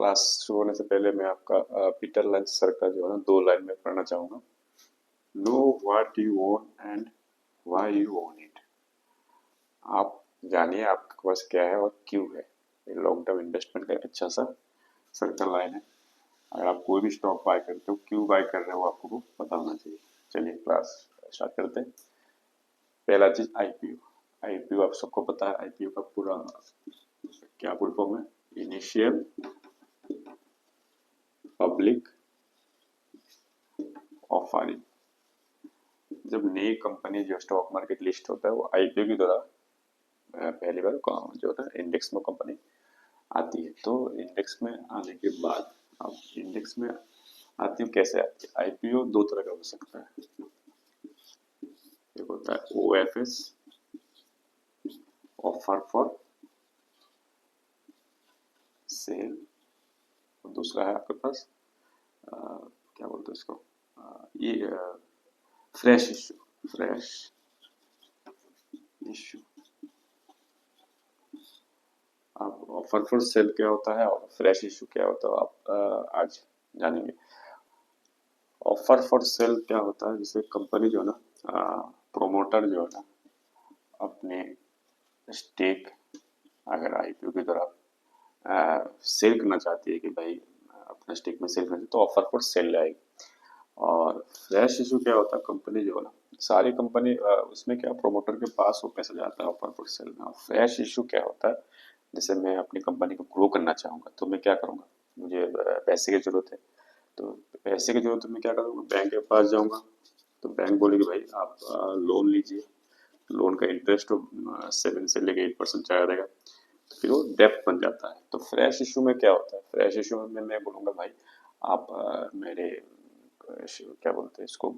Class शुरू होने से पहले मैं आपका पीटर लंच सर का जो है ना 2 लाइन में पढ़ना चाहूँगा। Know what you own and why you own it. आप जानिए आपके पास क्या है और क्यों है। ये लॉन्ग टर्म इन्वेस्टमेंट का एक अच्छा सा सर्कल लाइन है। अगर आप कोई भी स्टॉक बाय करते हो, क्यों बाय कर रहे हो आपको पता होना चाहिए। चलिए क्लास स्टार्ट करते हैं। पहला चीज आईपीओ। आईपीओ आप सबको पता है, आईपीओ का पूरा क्या फुल फॉर्म है? Initial public offering. जब नई कंपनी जो स्टॉक मार्केट लिस्ट होता है वो आईपीओ की द्वारा पहली बार जो होता है इंडेक्स में कंपनी आती है। तो इंडेक्स में आने के बाद अब इंडेक्स में आती है कैसे आती है? आईपीओ दो तरह का हो सकता है। एक होता है ओएफएस, ऑफर फॉर सेल, और दूसरा है आपके पास क्या बोलते हैं इसको, ये फ्रेश इश्यू। Fresh issue. अब ऑफर फॉर सेल क्या होता है और फ्रेश इश्यू क्या होता है आप आज जानेंगे। ऑफर फॉर सेल क्या होता है? जैसे कंपनी जो है ना, प्रोमोटर जो है ना अपने स्टेक अगर आईपीओ की तरह सेल करना चाहती है कि भाई अपना स्टेक में सेल करना, तो ऑफर फॉर सेल आएगी। और फ्लैश इशू क्या होता है? कंपनी जो है ना, सारी कंपनी उसमें क्या प्रोमोटर के पास वो पैसा जाता है ऑफर फॉर सेल में। फ्लैश इशू क्या होता है? जैसे मैं अपनी कंपनी को ग्रो करना चाहूंगा तो मैं क्या करूंगा, मुझे पैसे की जरूरत है। तो पैसे की जरूरत है, मैं क्या करूंगा, बैंक के पास जाऊंगा। तो बैंक बोलेगी भाई आप लोन लीजिए। लोन का इंटरेस्ट 7 से लेके 8% चला रहेगा। तो फिर वो डेप्थ बन जाता है। तो फ्रेश इशू में क्या होता है? फ्रेश इशू में मैं बोलूंगा भाई आप मेरे क्या बोलते हैं इसको,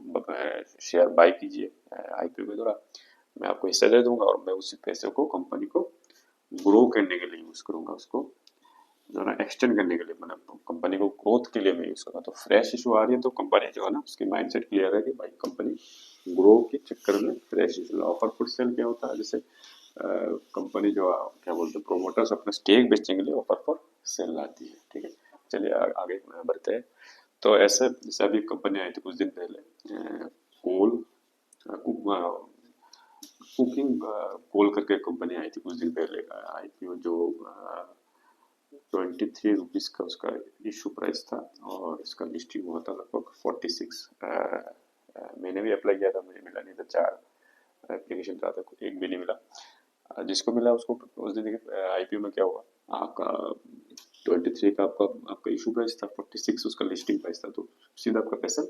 शेयर बाय कीजिए आईपीओ के द्वारा। मैं आपको हिस्सा दे दूंगा और मैं उसी पैसे को कंपनी को ग्रो करने के लिए यूज करूंगा, उसको जो है ना एक्सटेंड करने के लिए, मतलब कंपनी को ग्रोथ के लिए मैं यूज करूंगा। तो फ्रेश इशू आ रही है तो कंपनी जो है ना उसकी माइंडसेट क्लियर है कि भाई कंपनी ग्रो के चक्कर में fresh issue. Offer for sale क्या होता है? जैसे कंपनी जो क्या बोलते हैं प्रोमोटर्स अपना स्टेक बेचने के लिए ऑफर फॉर सेल लाती है। ठीक है, चलिए आगे बढ़ते हैं। तो ऐसे जैसे अभी कंपनी आई थी कुछ दिन पहले, कोल कुकिंग कोल करके कंपनी आई थी कुछ दिन पहले का आईपीओ, जो 23 रुपीज का उसका इशू प्राइस था और इसका लिस्टिंग हुआ था लगभग 46। मैंने भी अप्लाई किया था, मुझे मिला नहीं था। 4 एप्लीकेशन था, एक भी नहीं मिला। जिसको मिला उसको उस दिन आईपीओ में क्या हुआ, आपका 23 का आपका इशू प्राइस था, 46 उसका लिस्टिंग प्राइस था, तो सीधा आपका पैसा